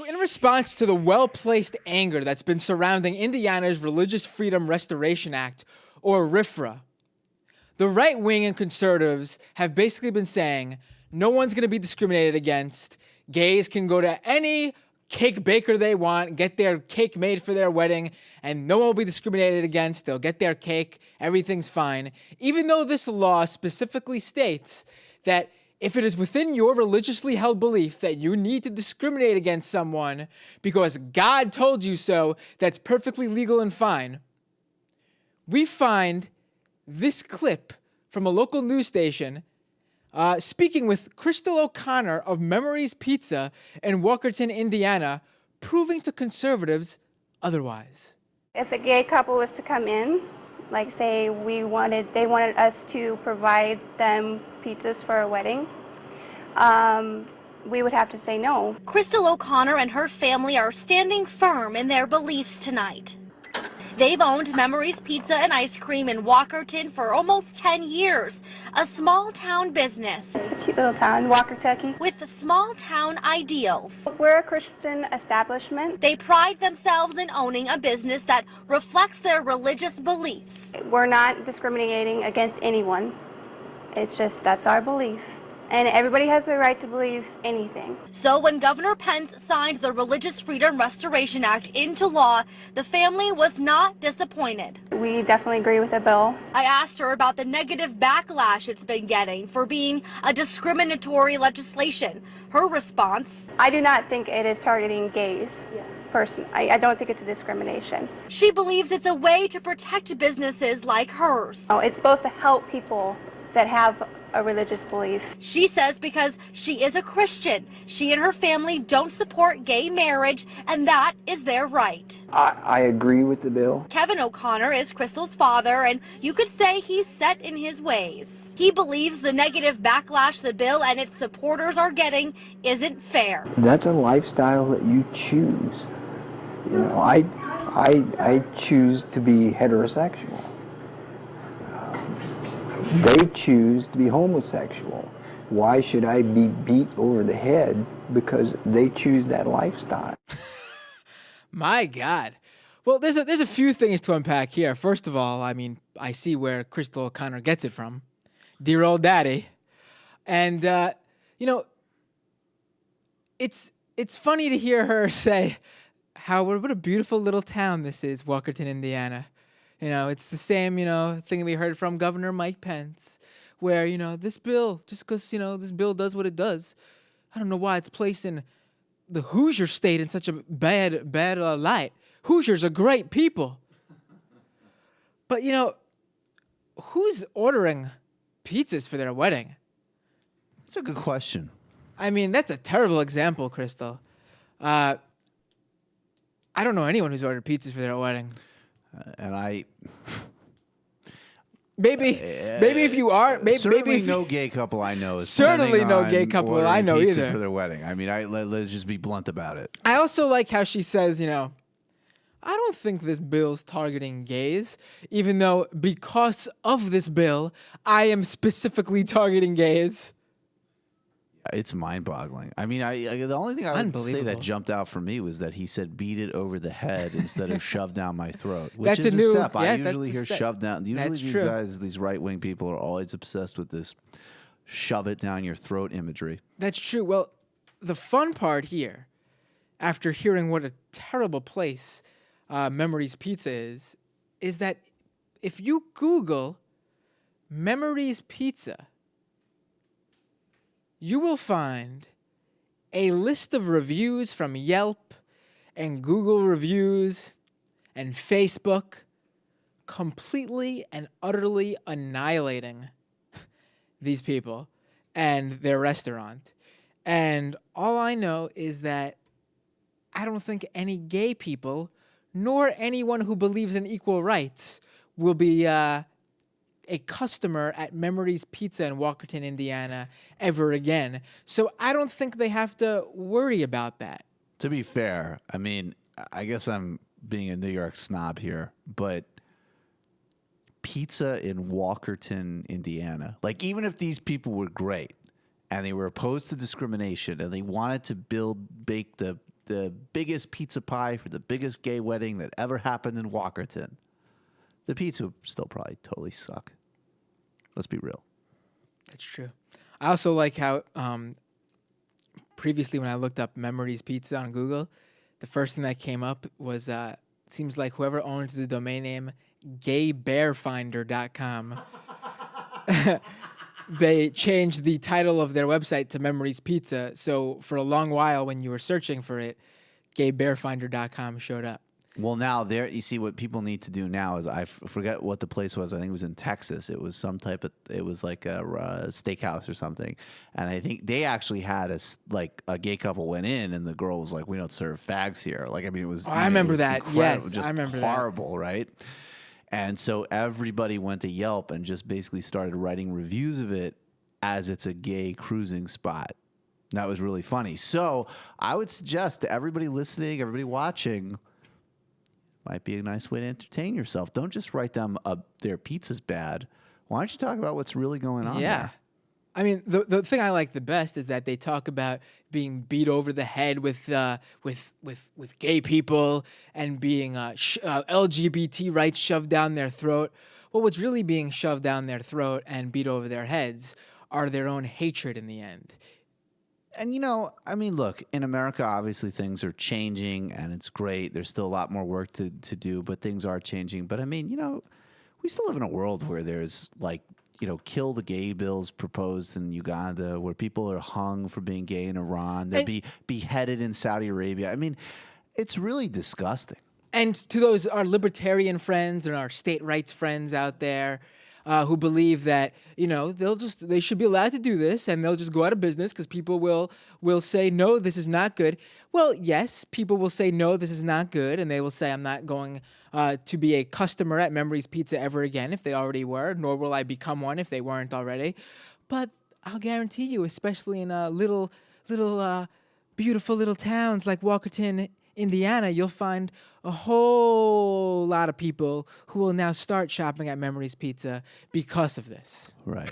in response to the well-placed anger that's been surrounding Indiana's Religious Freedom Restoration Act, or RFRA, the right wing and conservatives have basically been saying no one's going to be discriminated against. Gays can go to any cake baker they want, get their cake made for their wedding, and no one will be discriminated against. They'll get their cake. Everything's fine. Even though this law specifically states that if it is within your religiously held belief that you need to discriminate against someone because God told you so, that's perfectly legal and fine. We find this clip from a local news station speaking with Crystal O'Connor of Memories Pizza in Walkerton, Indiana, proving to conservatives otherwise. If a gay couple was to come in, like say they wanted us to provide them pizzas for a wedding, we would have to say no. Crystal O'Connor and her family are standing firm in their beliefs tonight. They've owned Memories Pizza and Ice Cream in Walkerton for almost 10 years, a small town business. It's a cute little town, Walkerton. With small town ideals. We're a Christian establishment. They pride themselves in owning a business that reflects their religious beliefs. We're not discriminating against anyone. It's just that's our belief. And everybody has the right to believe anything. So when Governor Pence signed the Religious Freedom Restoration Act into law, the family was not disappointed. We definitely agree with the bill. I asked her about the negative backlash it's been getting for being a discriminatory legislation. Her response: I do not think it is targeting gays. I don't think it's a discrimination. She believes it's a way to protect businesses like hers. Oh, it's supposed to help people that have a religious belief. She says because she is a Christian, she and her family don't support gay marriage, and that is their right. I agree with the bill. Kevin O'Connor is Crystal's father, and you could say he's set in his ways. He believes the negative backlash the bill and its supporters are getting isn't fair. That's a lifestyle that you choose. You know, I choose to be heterosexual. They choose to be homosexual. Why should I be beat over the head because they choose that lifestyle? My God. Well, there's a few things to unpack here. First of all, I mean, I see where Crystal O'Connor gets it from. Dear old daddy. And, you know, it's funny to hear her say what a beautiful little town this is, Walkerton, Indiana. You know, it's the same, thing we heard from Governor Mike Pence, where, this bill, just because, this bill does what it does, I don't know why it's placed in the Hoosier state in such a bad light. Hoosiers are great people. But, who's ordering pizzas for their wedding? That's a good question. I mean, that's a terrible example, Crystal. I don't know anyone who's ordered pizzas for their wedding. Maybe if you are, certainly no gay couple I know is certainly no gay couple ordering I know pizza either for their wedding. I mean, let's just be blunt about it. I also like how she says, I don't think this bill's targeting gays, even though because of this bill, I am specifically targeting gays. It's mind-boggling. I mean, the only thing I would say that jumped out for me was that he said "beat it over the head" instead of "shove down my throat," which that's is a step. Yeah, I usually hear "shove down." Usually, that's these true. guys, these right-wing people, are always obsessed with this "shove it down your throat" imagery. That's true. Well, the fun part here, after hearing what a terrible place Memories Pizza is that if you Google Memories Pizza, you will find a list of reviews from Yelp and Google Reviews and Facebook completely and utterly annihilating these people and their restaurant. And all I know is that I don't think any gay people, nor anyone who believes in equal rights, will be a customer at Memories Pizza in Walkerton, Indiana, ever again. So I don't think they have to worry about that. To be fair, I mean, I guess I'm being a New York snob here, but pizza in Walkerton, Indiana, like even if these people were great and they were opposed to discrimination and they wanted to bake the the biggest pizza pie for the biggest gay wedding that ever happened in Walkerton. The pizza would still probably totally suck. Let's be real. That's true. I also like how previously when I looked up Memories Pizza on Google, the first thing that came up was seems like whoever owns the domain name gaybearfinder.com, they changed the title of their website to Memories Pizza. So for a long while when you were searching for it, gaybearfinder.com showed up. Well, now there you see what people need to do now is I forget what the place was. I think it was in Texas. It was some type of it was like a steakhouse or something, and I think they actually had a gay couple went in, and the girl was like, "We don't serve fags here." Like, I mean, it was. Oh, I remember that. Yes, just I remember horrible, that. Right? And so everybody went to Yelp and just basically started writing reviews of it as it's a gay cruising spot. That was really funny. So I would suggest to everybody listening, everybody watching. Might be a nice way to entertain yourself. Don't just write them their pizza's bad. Why don't you talk about what's really going on there? I mean, the thing I like the best is that they talk about being beat over the head with gay people and being LGBT rights shoved down their throat. Well, what's really being shoved down their throat and beat over their heads are their own hatred in the end. And, I mean, look, in America, obviously things are changing and it's great. There's still a lot more work to do, but things are changing. But I mean, we still live in a world where there's kill the gay bills proposed in Uganda, where people are hung for being gay in Iran. They'll be beheaded in Saudi Arabia. I mean, it's really disgusting. And to our libertarian friends and our state rights friends out there, who believe that they should be allowed to do this and they'll just go out of business because people will say no, this is not good. Well, yes, people will say no, this is not good, and they will say I'm not going to be a customer at Memories Pizza ever again if they already were, nor will I become one if they weren't already. But I'll guarantee you, especially in little beautiful little towns like Walkerton, Indiana, you'll find a whole lot of people who will now start shopping at Memories Pizza because of this. Right.